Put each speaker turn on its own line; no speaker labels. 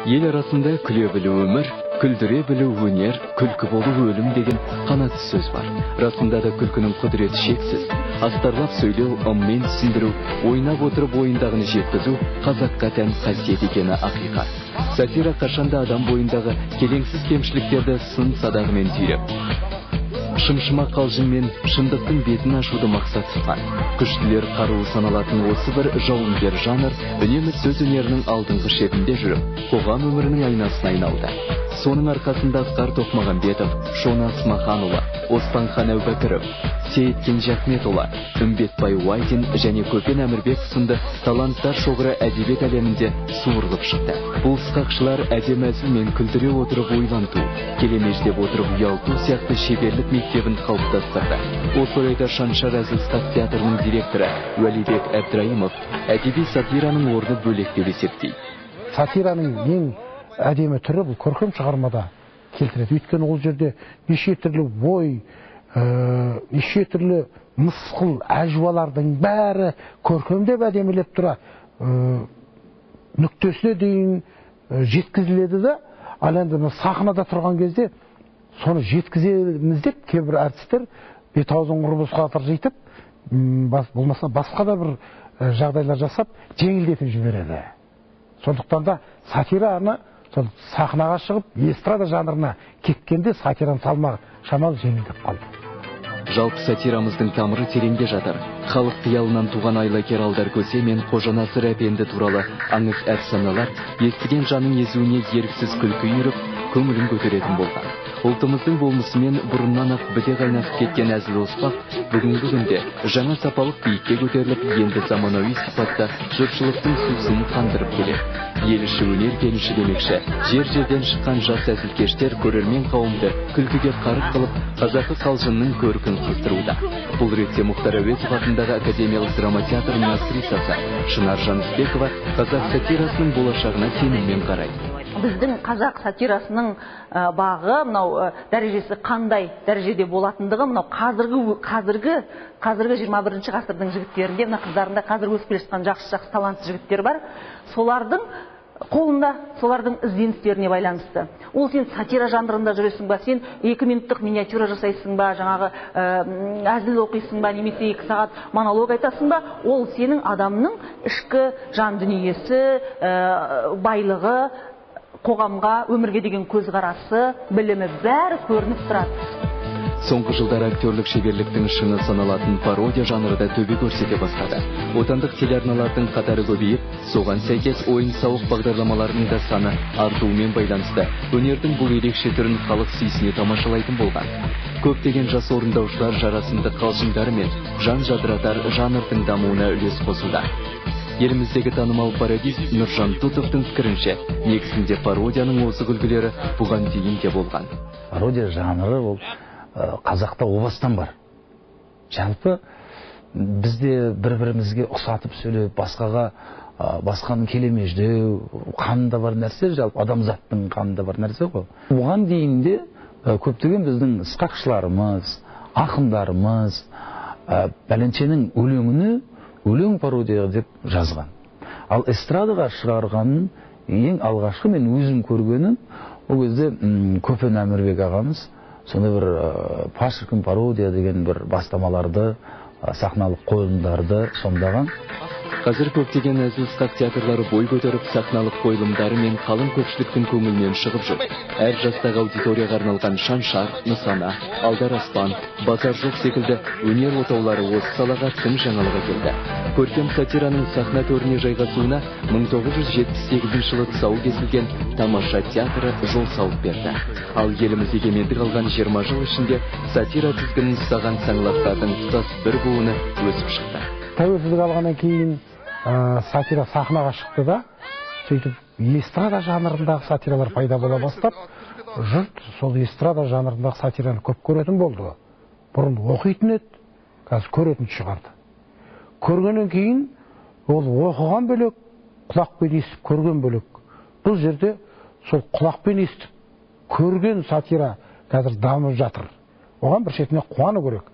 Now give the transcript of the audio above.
Ел арасында күле білу өмір, күлдіре білу өнер, күлкі болу өлім деген қанатты сөз бар. Расында да күлкінің құдіреті шексіз. Астарлап сөйлеу, ыммен түсіндіру, ойнап отырып ойындағыны жеткізу қазаққа тән қасиет екені ақиқат. Сатира қашанда адам бойындағы келеңсіз кемшіліктерді сын садағымен түйреп, шымшыма қалжыңмен шындықтың бетін ашуды мақсат тұтқан. Күштілер қаруы саналатын осы бір жауынгер жанр үнемі сөз өнерінің алдыңғы шебінде жүріп, қоғам өмірінің айнасына айналды. Соның арқасында Асқар Тоқмағамбетов, Шона Смаханұлы, Оспанхан Әубәкіров, Сейіт Кенжахметұлы, Үмбетбай Уайдин және Көпен Әмірбек сынды таланттар шоғыры әдебиет әлемінде суырылып шықты. Бұл сықақшылар әдем әзілмен күлдіре отырып ойланту, келемеждеп отырып ұялту сияқты шеберлік мектебін қалыптастырды. Осы орайда Шаншар әзіл-сықақ театрының директоры Уәлибек Әбдірайымов әдеби сатираның орны бөлек деп есептейді.
Сатираның ең әдемі түрі бұл көркем шығармада келтіреді. Өйткені ол жерде неше түрлі ой, неше түрлі мысқыл, әжуалардың бәрі көркемдеп әдемілеп тұра нүктесіне дейін жеткізіледі да, ал енді сахнада тұрған кезде соны жеткіземіз деп кейбір әртістер бет-аузын құрбыз қатыр житып, болмаса басқа да бір жағдайлар жасап жеңілдетіп жібереді. Сондықтан да сатираны сахнаға шығып, эстрада жанрына кеткенде сатираны салмағы шамалы жеңілдеп қалды.
Жалпы сатирамыздың тамыры тереңде жатыр. Халық қиялынан туған айлакер Алдар Көсе мен Қожанасыр әпенді туралы аңыз әфсаналар естіген жанның езуіне еріксіз күлкі үйіріп, көңілін көтеретін болған. Ұлтымыздың болмысымен бұрыннан ақ біте қайнасып кеткен әзіл-оспақ бүгінгі күнде жаңа сапалық биікке көтеріліп, енді заманауи сипатта жұртшылықтың сусынын қандырып келеді. Ел іші өнер кеніші демекші, жер-жерден шыққан жас әзілкештер көрермен қауымды күлкіге қарық қылып, қазақы қалжыңның көркін қыздыруда. Бұл ретте Мұхтар Әуезов атындағы академиялық драма театрының актрисасы Шынар Жанысбекова қазақ сатирасының болашағына сеніммен қарайды.
Біздің қазақ сатирасының бағы, дәрежесі қандай дәрежеде болатындығы, қазіргі 21 ғасырдың жігіттерінде, қыздарында қазір өсіп келе жатқан жақсы талантты жігіттер бар. Солардың қолында, солардың ізденістеріне байланысты. Ол сен сатира жанрында жүресің ба, сен 2 минуттық миниатюра жасайсың ба, жаңағы әзіл оқисың ба, немесе 2 сағат монолог айтасың ба, ол сенің адамның ішкі жан дүниесі, байлығы, қоғамға, өмірге деген көзқарасы, білімі бәрі көрініп тұрады.
Соңғы жылдар актерлік шеберліктің шыңы саналатын пародия жанры да төбе көрсете бастады. Отандық телеарналардың қатары көбейіп, соған сәйкес ойын-сауық бағдарламаларының да саны артуымен байланысты. Өнердің бұл ерекше түрін халық сүйсіне тамашалайтын болған. Көптеген жас орындаушылар жарасымды қалжыңдары мен жан жадыратар жанрдың дамуына үлес қосуда. Еліміздегі танымал пародист Нұржан Тутовтың пікірінше, негізінде пародияның осы күлкілері бұған дейін де болған.
Пародия жанры ол қазақта о бастан бар. Жалпы бізде бір-бірімізге ұқсатып сөйлеп, басқаның келемеждеу, қанында бар нәрсе, жалпы адамзаттың қанында бар нәрсе ғой. Бұған дейін де көптеген біздің сықақшыларымыз, ақындарымыз бәленшенің өлеңіне өлең пародия деп жазған. Ал эстрадаға шығарғанын ең алғашқы мен өзім көргенім, ол кезде Көпен Әмірбек ағамыз сондай бір пашыркын пародия деген бір бастамаларды, сахналық қойылымдарды сомдаған.
Қазір көптеген әзіл-сықақ театрлары бой көтеріп, сахналық қойылымдары мен қалың көпшіліктің көңілінен шығып жүр. Әр жастағы аудиторияға арналған Шаншар, Нысана, Алдар Аспан, Базар жоқ секілді өнер отаулары осы салаға тың жаңалығы келді. Көркем сатираның сахна төріне жайғасуына 1978 жылы тұсауы кесілген Тамаша театры жол салып берді. Ал еліміз егемендік алған 20 жыл ішінде сатира тізгінін ұстаған саңлақтардың тұтас бір буыны өсіп шықты.
Тәуелсіздік алғаннан кейін сатира сахнаға шықты да, сөйтіп эстрада жанрындағы сатиралар пайда бола бастап, жұрт сол эстрада жанрындағы сатираны көп көретін болды. Бұрын оқитын еді, қазір көретін шығарды. Көргеннен кейін ол оқыған бөлек, құлақпен естіп көрген бөлек. Бұл жерде сол құлақпен естіп көрген сатира қазір дамып жатыр. Оған бір шетіне қуану керек.